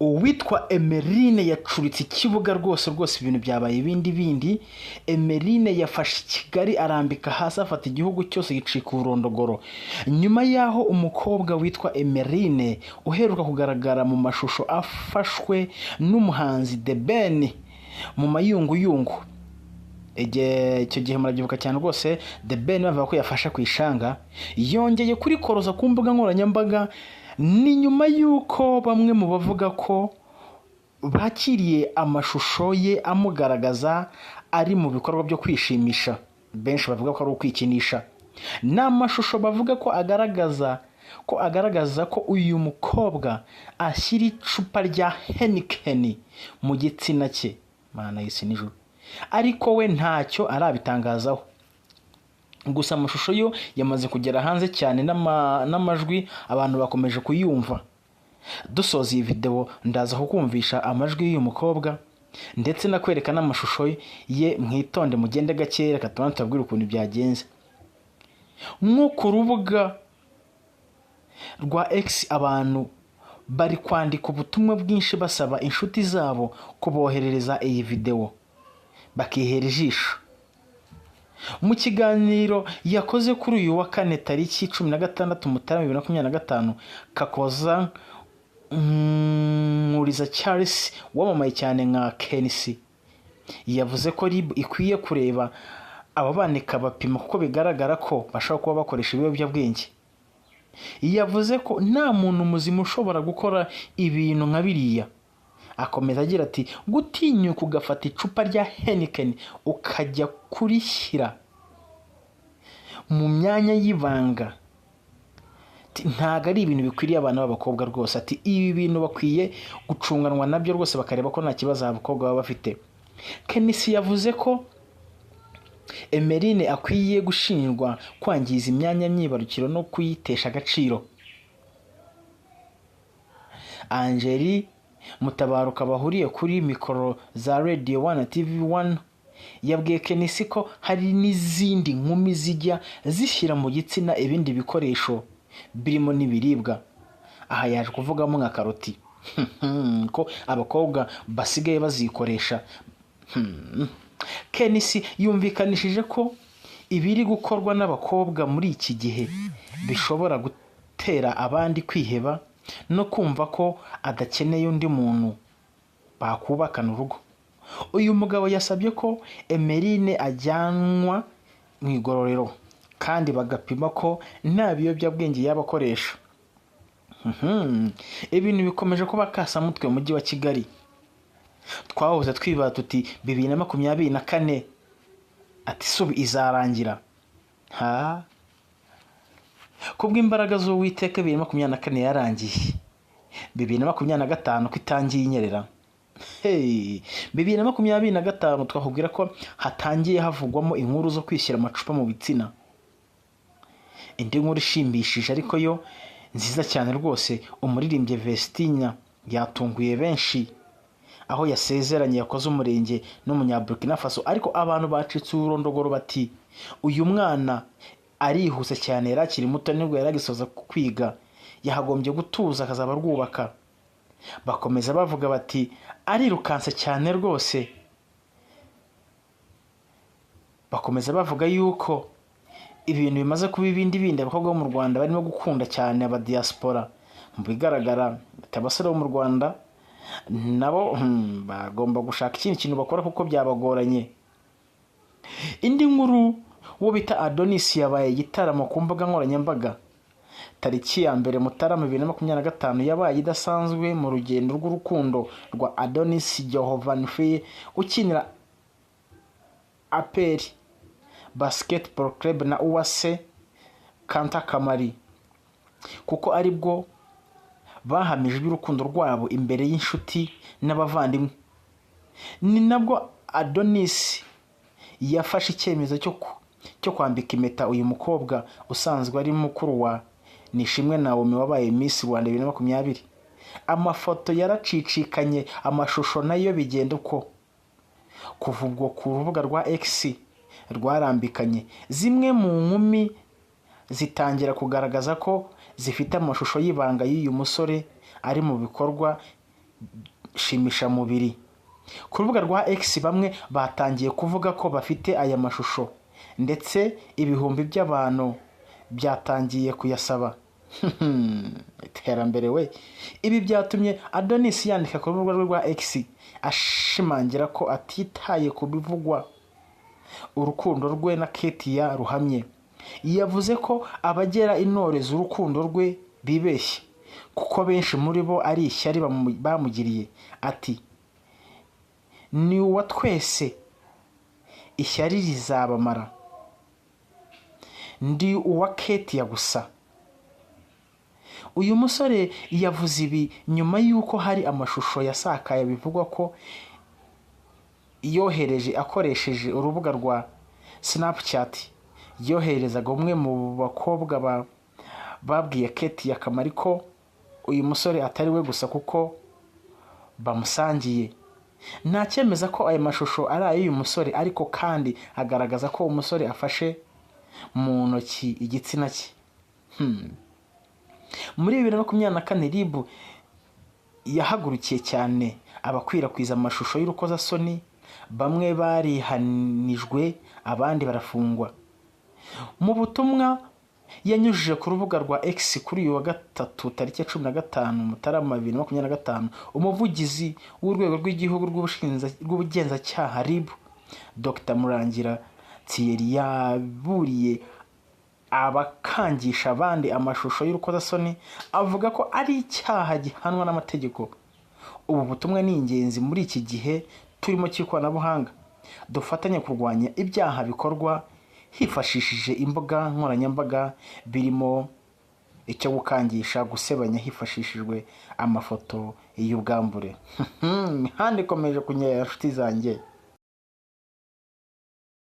uwitwa Emeline yacuritse ikibuga rwose ibintu byabaye ibindi. Emeline yafashe Kigali arambika hasi afata igihugu cyose yicika urondogoro. Nyuma yaho umukobwa witwa Emeline uheruka kugaragara mu mashusho afashwe n'umuhanzi The Ben mu mayunguyungu. Icyo gihe murabyibuka cyane rwose, The Ben bavuga ko yafashe ku ishanga, yongeye kuri koroza ku mbuga nkoranyambaga. Ni nyuma yuko bamwe mu bavuga ko bakiriye amashusho ye amugaragaza ari mu bikorwa byo kwishimisha, benshi bavuga ko ari ukwikinisha. Ni amashusho bavuga ko agaragaza ko uyu mukobwa ashyira icupa rya Heineken mu gitsina cye. Mana y'isi n'ijuru. Ariko we ntacyo arabitangazaho. Gusa amashusho yo yamaze kugera hanze cyane n'amajwi abantu bakomeje kuyumva. Dusoza iyi video ndaza kukumvisha amajwi y'uyu mukobwa ndetse nakwereka n'amashusho ye, mwitonde mugende gake reka tubabwire ukuntu byagenze. Nko ku rubuga rwa X abantu bari kwandika ubutumwa bwinshi basaba inshuti zabo kuboherereza iyi video bakihera ijisho. Mu kiganiro yakoze kuri uyu wa kane tariki 16 Mutarama 2025, Kakoza Nkuriza Charles wamamaye cyane nka Kenisi yavuze ko RIB ikwiye kureba ababanika bapima kuko bigaragara ko bashobora kuba bakoresha ibiyobyabwenge. Yavuze ko nta muntu muzima ushobora gukora ibintu nka biriya. Akomeza agira ati gutinyuka ugafata icupa rya Heineken ukajya kurishyira mu myanya y'ibanga ntago ari ibintu bikwiriye abana b'abakobwa rwose. Ati ibi bintu bakwiye gucunganwa nabyo rwose bakareba ko nta kibazo abakobwa baba bafite. Kenisi yavuze ko Emeline akwiye gushinjwa kwangiza imyanya myibarukiro no kuyitesha agaciro. Angeli Mutabaruka bahuriye kuri mikoro za Radio 1 na TV 1 yabwiye Kenisi ko hari n'izindi nkumi zijya zishyira mu gitsina ibindi bikoresho birimo n'ibiribwa. Aha yaje kuvugamo nka karoti ko abakobwa basigaye bazikoresha. Kenisi yumvikanishije ko ibiri gukorwa n'abakobwa muri iki gihe bishobora gutera abandi kwiheba no kumva ko adakeneye undi muntu bakubakana urugo. Uyu mugabo yasabye ko Emeline ajyanwa mu igororero kandi bagapima ko nta biyobyabwenge yabakoresha. Ibintu bikomeje kuba kasamutwe mu mujyi wa Kigali. Twahoze twibaza tuti 2024 ati subi izarangira. Kubw'imbaraga z'Uwiteka 2024 yarangiye. 2025 ko itangiye inyerera. 2025 twahubwira ko hatangiye havugwamo inkuru zo kwishyira amacupa mu bitsina. Indi nkuru ishimbishije ariko yo nziza cyane rwose, umuririmbyi Vestinya yatunguye benshi aho yasezeranye yakoze umurenge n'umunyaburkina Faso. Ariko abantu bacitse urondogoro bati uyu mwana arihuse cyane, yarakiri muto nibwo yaragisoza kwiga, yahagombye gutuza akazaba rwubaka. Bakomeza bavuga bati arirukanse cyane rwose. Bakomeza bavuga yuko ibintu bimaze kuba ibindi abakobwa bo mu Rwanda barimo gukunda cyane aba diaspora. Mu bigaragara abasore bo mu Rwanda nabo bagomba gushaka ikindi kintu bakora kuko byabagoranye. Indi nkuru wo bita Adonis yabaye igitaramo ku mbuga nkoranyambaga tariki ya 1 Mutarama 2025 yabaye idasanzwe mu rugendo rw'urukundo rwa Adonis Jehovanfe ukinira APR Basketball Club na Uwase Kanta Kamari, kuko aribwo bahamije urukundo rwabo imbere y'inshuti n'abavandimwe. Ni nabwo Adonis yafashe icyemezo cyo kwambika impeta uyu mukobwa usanzwe ari mukuru wa Nishimwe Naomi wabaye Miss Rwanda 2020. Amafoto yaracicikanye, amashusho nayo bigenda uko. Kuva ubwo ku rubuga rwa X rwarambikanye, zimwe mu nkumi zitangira kugaragaza ko zifite amashusho y'ibanga y'uyu musore ari mu bikorwa shimishamubiri. Ku rubuga rwa X bamwe batangiye kuvuga ko bafite aya mashusho ndetse ibihumbi by'abantu byatangiye kuyasaba. Iterambere we. Ibi byatumye Adonis yandika ku rubuga rwe rwa X ashimangira ko atitaye ku bivugwa urukundo rwe na Ketia ruhamye. Yavuze ko abagera intorezo urukundo rwe bibeshye kuko benshi muri bo ari ishyari bamugiriye. Ati ni uwa twese, ishyari rizabamara, ndi uwa Ketia gusa. Uyu musore yavuze ibi nyuma y'uko hari amashusho yasakaye bivugwa ko yohereje akoresheje urubuga rwa Snapchat. Yoherezaga umwe mu bakobwa babwiye Ketia Kamari ko uyu musore atari we gusa kuko bamusangiye. Nta cyemeza ko aya mashusho ari ay'uyu musore, ariko kandi agaragaza ko umusore afashe mu ntoki igitsina cye. Muri 2024 RIB yahagurukiye cyane abakwirakwiza amashusho y'urukozasoni. Bamwe barihanijwe, abandi barafungwa. Mu butumwa yanyujije ku rubuga rwa X kuri uyu wa gatatu tariki 15 Mutarama 2025, umuvugizi w'urwego rw'igihugu rw'ubugenzacyaha RIB Dr Murangira Thierry yaburiye abakangisha abandi amashusho y'urukozasoni, avuga ko ari icyaha gihanwa n'amategeko. Ubu butumwa ni ingenzi muri iki gihe turimo cy'ikoranabuhanga. Dufatanye kurwanya ibyaha bikorwa hifashishije imbuga nkoranyambaga, birimo icyo gukangisha, gusebanya hifashishijwe amafoto y'ubwambure. Imihanda ikomeje kunyerera nshuti zanjye.